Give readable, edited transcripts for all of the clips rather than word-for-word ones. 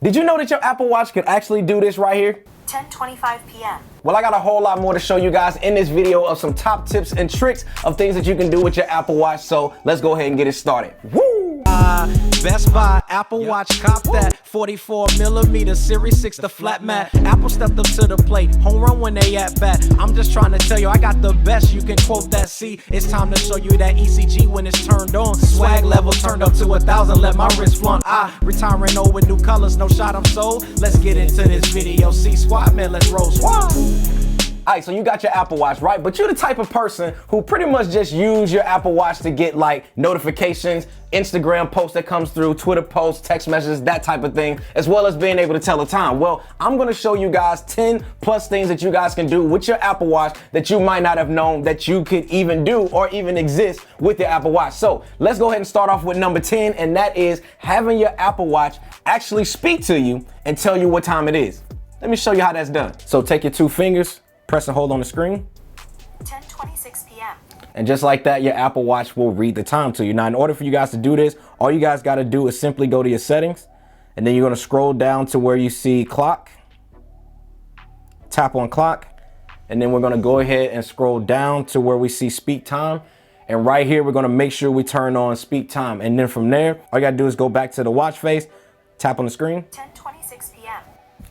Did you know that your Apple Watch could actually do this right here? 10:25 p.m. Well, I got a whole lot more to show you guys in this video of some top tips and tricks of things that you can do with your Apple Watch. So let's go ahead and get it started. Woo! Best Buy Apple Watch, cop that 44mm Series 6, the flat mat. Apple stepped up to the plate, home run when they at bat. I'm just trying to tell you, I got the best. You can quote that. See, it's time to show you that ECG when it's turned on. Swag level turned up to 1,000. Let my wrist flaunt. Retiring old with new colors, no shot I'm sold. Let's get into this video. See, squad man, let's roll squad. Alright, so you got your Apple Watch, right? But you're the type of person who pretty much just use your Apple Watch to get like notifications, Instagram posts that comes through, Twitter posts, text messages, that type of thing, as well as being able to tell the time. Well, I'm gonna show you guys 10 plus things that you guys can do with your Apple Watch that you might not have known that you could even do or even exist with your Apple Watch. So let's go ahead and start off with number 10, and that is having your Apple Watch actually speak to you and tell you what time it is. Let me show you how that's done. So take your two fingers, press and hold on the screen. 10:26 p.m. And just like that, your Apple Watch will read the time to you. Now, in order for you guys to do this, all you guys got to do is simply go to your settings, and then you're going to scroll down to where you see clock, tap on clock, and then we're going to go ahead and scroll down to where we see speak time. And right here, we're going to make sure we turn on speak time. And then from there, all you got to do is go back to the watch face, tap on the screen. 10:26 p.m.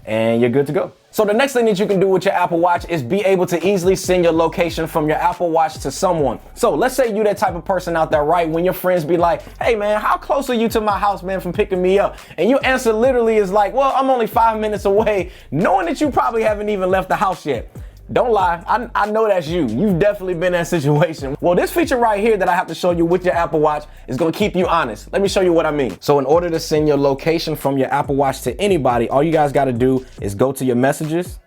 And you're good to go. So the next thing that you can do with your Apple Watch is be able to easily send your location from your Apple Watch to someone. So let's say you that type of person out there, right? When your friends be like, hey man, how close are you to my house, man, from picking me up? And your answer literally is like, well, I'm only 5 minutes away, knowing that you probably haven't even left the house yet. Don't lie, I know that's you. You've definitely been in that situation. Well, this feature right here that I have to show you with your Apple Watch is gonna keep you honest. Let me show you what I mean. So in order to send your location from your Apple Watch to anybody, all you guys gotta do is go to your messages,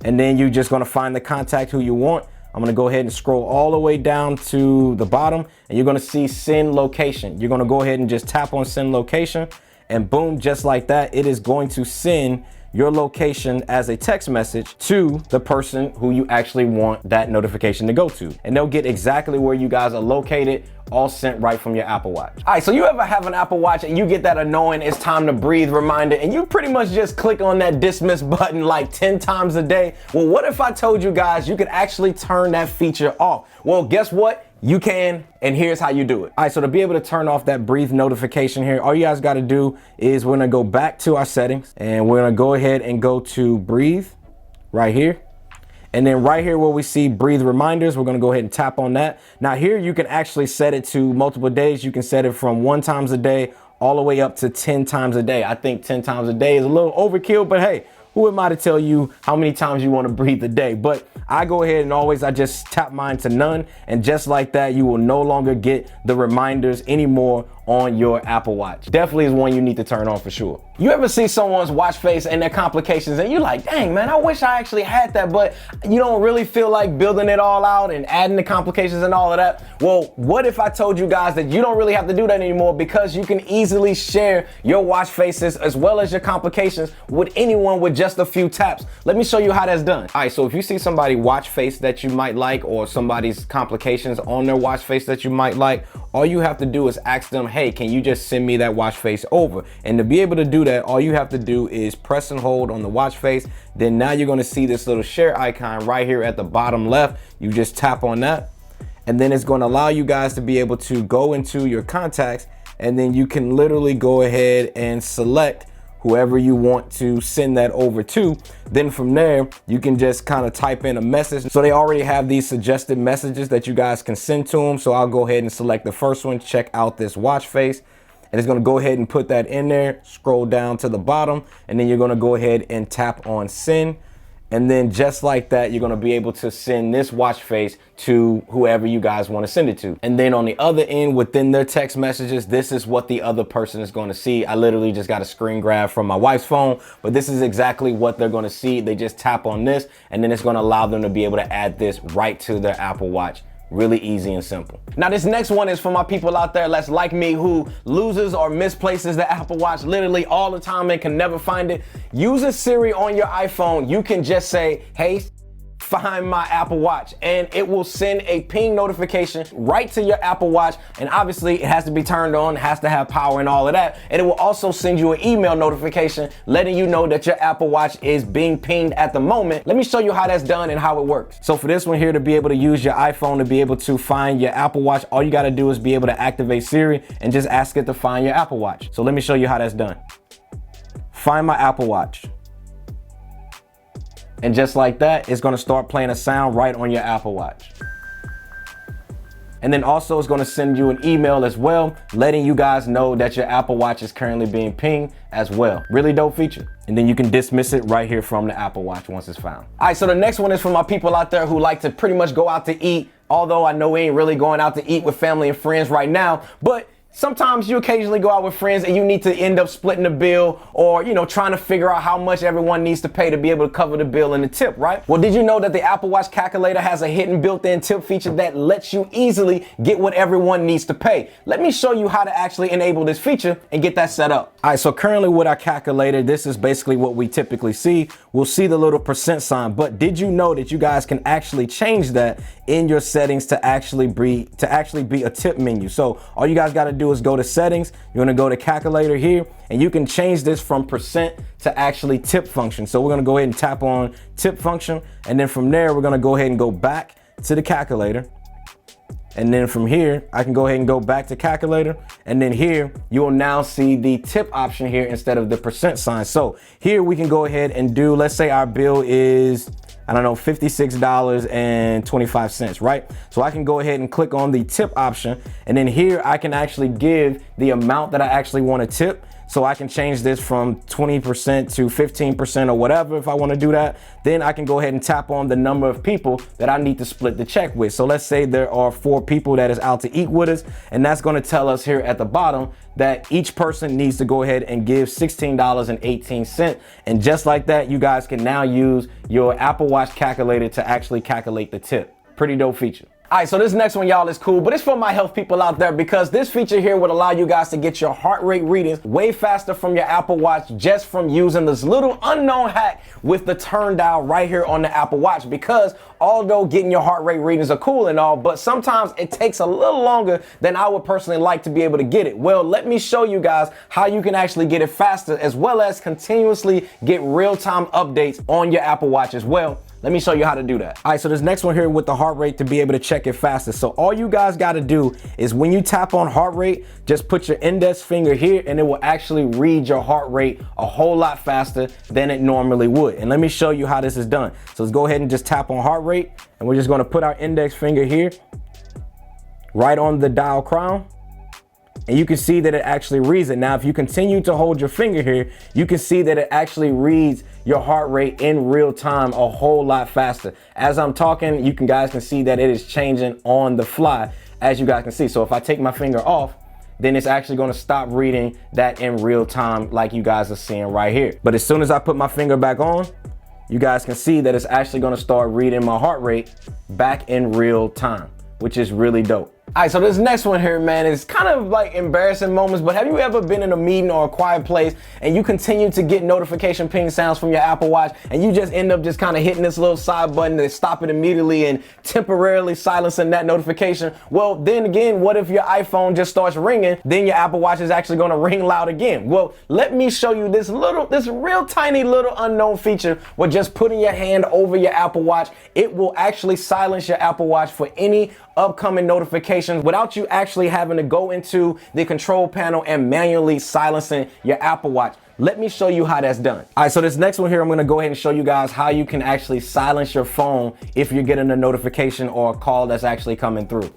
and then you're just gonna find the contact who you want. I'm gonna go ahead and scroll all the way down to the bottom, and you're gonna see send location. You're gonna go ahead and just tap on send location, and boom, just like that, it is going to send your location as a text message to the person who you actually want that notification to go to. And they'll get exactly where you guys are located, all sent right from your Apple Watch. All right, so you ever have an Apple Watch and you get that annoying it's time to breathe reminder, and you pretty much just click on that dismiss button like 10 times a day? Well, what if I told you guys you could actually turn that feature off? Well, guess what? You can, and here's how you do it. All right, so to be able to turn off that breathe notification here, all you guys got to do is we're gonna go back to our settings, and we're gonna go ahead and go to breathe right here. And then right here where we see breathe reminders, we're gonna go ahead and tap on that. Now here you can actually set it to multiple days. You can set it from 1 time a day all the way up to 10 times a day. I think 10 times a day is a little overkill, but hey, who am I to tell you how many times you want to breathe a day? But I go ahead and I just tap mine to none. And just like that, you will no longer get the reminders anymore on your Apple Watch. Definitely is one you need to turn on for sure. You ever see someone's watch face and their complications and you're like, dang man, I wish I actually had that, but you don't really feel like building it all out and adding the complications and all of that? Well, what if I told you guys that you don't really have to do that anymore, because you can easily share your watch faces as well as your complications with anyone with just a few taps. Let me show you how that's done. All right, so if you see somebody watch face that you might like, or somebody's complications on their watch face that you might like, all you have to do is ask them, hey, can you just send me that watch face over? And to be able to do that, all you have to do is press and hold on the watch face. Then now you're gonna see this little share icon right here at the bottom left. You just tap on that, and then it's gonna allow you guys to be able to go into your contacts, and then you can literally go ahead and select whoever you want to send that over to. Then from there, you can just kind of type in a message. So they already have these suggested messages that you guys can send to them. So I'll go ahead and select the first one, check out this watch face. And it's gonna go ahead and put that in there, scroll down to the bottom, and then you're gonna go ahead and tap on send. And then just like that, you're gonna be able to send this watch face to whoever you guys wanna send it to. And then on the other end, within their text messages, this is what the other person is gonna see. I literally just got a screen grab from my wife's phone, but this is exactly what they're gonna see. They just tap on this, and then it's gonna allow them to be able to add this right to their Apple Watch. Really easy and simple. Now this next one is for my people out there that's like me, who loses or misplaces the Apple Watch literally all the time and can never find it. Using Siri on your iPhone, you can just say, hey Find My Apple Watch, and it will send a ping notification right to your Apple Watch. And obviously it has to be turned on, it has to have power and all of that. And it will also send you an email notification letting you know that your Apple Watch is being pinged at the moment. Let me show you how that's done and how it works. So for this one here, to be able to use your iPhone to be able to find your Apple Watch, all you got to do is be able to activate Siri and just ask it to find your Apple Watch. So let me show you how that's done. Find My Apple Watch. And just like that, it's gonna start playing a sound right on your Apple Watch. And then also it's gonna send you an email as well, letting you guys know that your Apple Watch is currently being pinged as well. Really dope feature. And then you can dismiss it right here from the Apple Watch once it's found. All right, so the next one is for my people out there who like to pretty much go out to eat, although I know we ain't really going out to eat with family and friends right now, but sometimes you occasionally go out with friends and you need to end up splitting the bill, or, you know, trying to figure out how much everyone needs to pay to be able to cover the bill and the tip, right? Well, did you know that the Apple Watch calculator has a hidden built-in tip feature that lets you easily get what everyone needs to pay? Let me show you how to actually enable this feature and get that set up. All right, so currently with our calculator, this is basically what we typically see. We'll see the little percent sign, but did you know that you guys can actually change that in your settings to actually be a tip menu? So all you guys got to do is go to settings, you're gonna go to calculator here, and you can change this from percent to actually tip function. So we're gonna go ahead and tap on tip function, and then from there we're gonna go ahead and go back to the calculator. And then from here, I can go ahead and go back to calculator. And then here, you will now see the tip option here instead of the percent sign. So here we can go ahead and do, let's say our bill is, I don't know, $56.25, right? So I can go ahead and click on the tip option. And then here I can actually give the amount that I actually want to tip. So I can change this from 20% to 15% or whatever if I want to do that. Then I can go ahead and tap on the number of people that I need to split the check with. So let's say there are 4 people that is out to eat with us, and that's going to tell us here at the bottom that each person needs to go ahead and give $16.18. And just like that, you guys can now use your Apple Watch calculator to actually calculate the tip. Pretty dope feature. All right, so this next one, y'all, is cool, but it's for my health people out there, because this feature here would allow you guys to get your heart rate readings way faster from your Apple Watch just from using this little unknown hack with the turn dial right here on the Apple Watch. Because although getting your heart rate readings are cool and all, but sometimes it takes a little longer than I would personally like to be able to get it. Well, let me show you guys how you can actually get it faster, as well as continuously get real-time updates on your Apple Watch as well. Let me show you how to do that. All right, so this next one here with the heart rate to be able to check it faster. So all you guys got to do is when you tap on heart rate, just put your index finger here and it will actually read your heart rate a whole lot faster than it normally would. And let me show you how this is done. So let's go ahead and just tap on heart rate, and we're just going to put our index finger here right on the dial crown. And you can see that it actually reads it. Now, if you continue to hold your finger here, you can see that it actually reads your heart rate in real time a whole lot faster. As I'm talking, you guys can see that it is changing on the fly, as you guys can see. So if I take my finger off, then it's actually going to stop reading that in real time like you guys are seeing right here. But as soon as I put my finger back on, you guys can see that it's actually going to start reading my heart rate back in real time, which is really dope. All right, so this next one here, man, is kind of like embarrassing moments, but have you ever been in a meeting or a quiet place and you continue to get notification ping sounds from your Apple Watch, and you just end up just kind of hitting this little side button to stop it immediately and temporarily silencing that notification? Well, then again, what if your iPhone just starts ringing? Then your Apple Watch is actually going to ring loud again. Well, let me show you this real tiny little unknown feature where just putting your hand over your Apple Watch, it will actually silence your Apple Watch for any upcoming notifications without you actually having to go into the control panel and manually silencing your Apple Watch. Let me show you how that's done. All right, so this next one here, I'm gonna go ahead and show you guys how you can actually silence your phone if you're getting a notification or a call that's actually coming through.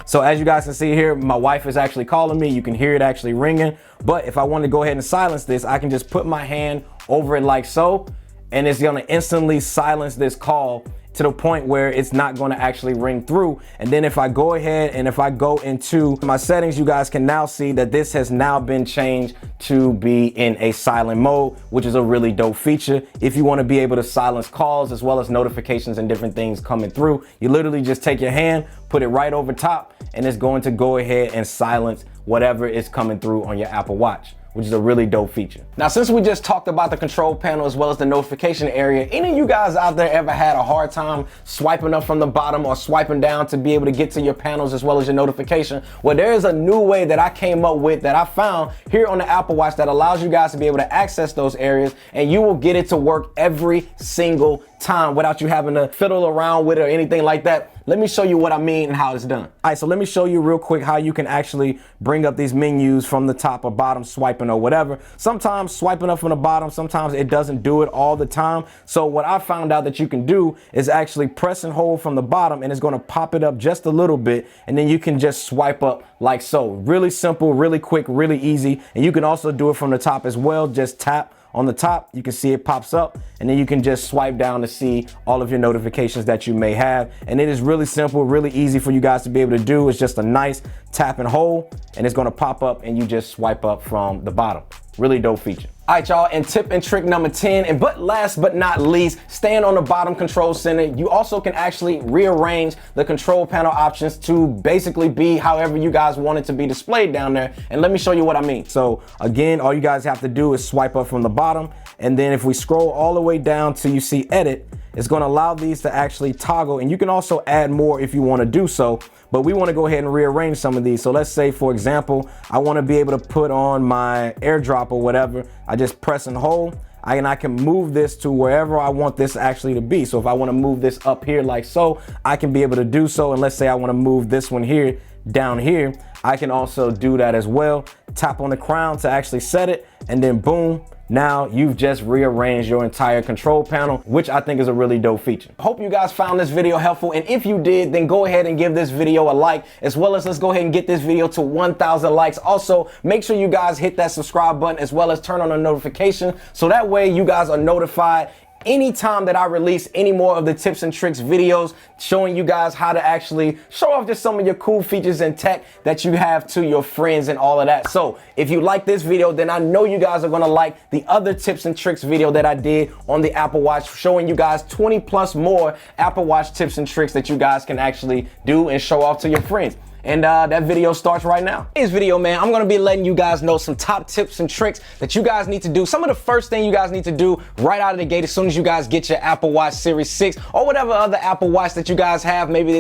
So as you guys can see here, my wife is actually calling me. You can hear it actually ringing. But if I want to go ahead and silence this, I can just put my hand over it like so, and it's gonna instantly silence this call to the point where it's not going to actually ring through. And then if I go ahead and if I go into my settings, you guys can now see that this has now been changed to be in a silent mode, which is a really dope feature. If you want to be able to silence calls as well as notifications and different things coming through, you literally just take your hand, put it right over top, and it's going to go ahead and silence whatever is coming through on your Apple Watch, which is a really dope feature. Now, since we just talked about the control panel as well as the notification area, any of you guys out there ever had a hard time swiping up from the bottom or swiping down to be able to get to your panels as well as your notification? Well, there is a new way that I came up with that I found here on the Apple Watch that allows you guys to be able to access those areas, and you will get it to work every single time without you having to fiddle around with it or anything like that. Let me show you what I mean and how it's done. All right, so let me show you real quick how you can actually bring up these menus from the top or bottom, swiping or whatever. Sometimes swiping up from the bottom, sometimes it doesn't do it all the time. So what I found out that you can do is actually press and hold from the bottom, and it's gonna pop it up just a little bit, and then you can just swipe up like so. Really simple, really quick, really easy. And you can also do it from the top as well. Just tap on the top, you can see it pops up, and then you can just swipe down to see all of your notifications that you may have. And it is really simple, really easy for you guys to be able to do. It's just a nice tap and hold, and it's gonna pop up and you just swipe up from the bottom. Really dope feature. All right, y'all, and tip and trick number 10, and last but not least, staying on the bottom control center, you also can actually rearrange the control panel options to basically be however you guys want it to be displayed down there. And let me show you what I mean. So again, all you guys have to do is swipe up from the bottom, and then if we scroll all the way down till you see edit, it's gonna allow these to actually toggle, and you can also add more if you wanna do so. But we want to go ahead and rearrange some of these. So let's say, for example, I want to be able to put on my AirDrop or whatever. I just press and hold, and I can move this to wherever I want this actually to be. So if I want to move this up here like so, I can be able to do so. And let's say I want to move this one here down here, I can also do that as well. Tap on the crown to actually set it, and then boom. Now you've just rearranged your entire control panel, which I think is a really dope feature. Hope you guys found this video helpful, and if you did, then go ahead and give this video a like, as well as let's go ahead and get this video to 1,000 likes. Also, make sure you guys hit that subscribe button as well as turn on the notification, so that way you guys are notified anytime that I release any more of the tips and tricks videos showing you guys how to actually show off just some of your cool features and tech that you have to your friends and all of that. So if you like this video, then I know you guys are gonna like the other tips and tricks video that I did on the Apple Watch, showing you guys 20 plus more Apple Watch tips and tricks that you guys can actually do and show off to your friends. And that video starts right now. In this video, man, I'm gonna be letting you guys know some top tips and tricks that you guys need to do. Some of the first thing you guys need to do right out of the gate as soon as you guys get your Apple Watch Series 6 or whatever other Apple Watch that you guys have. Maybe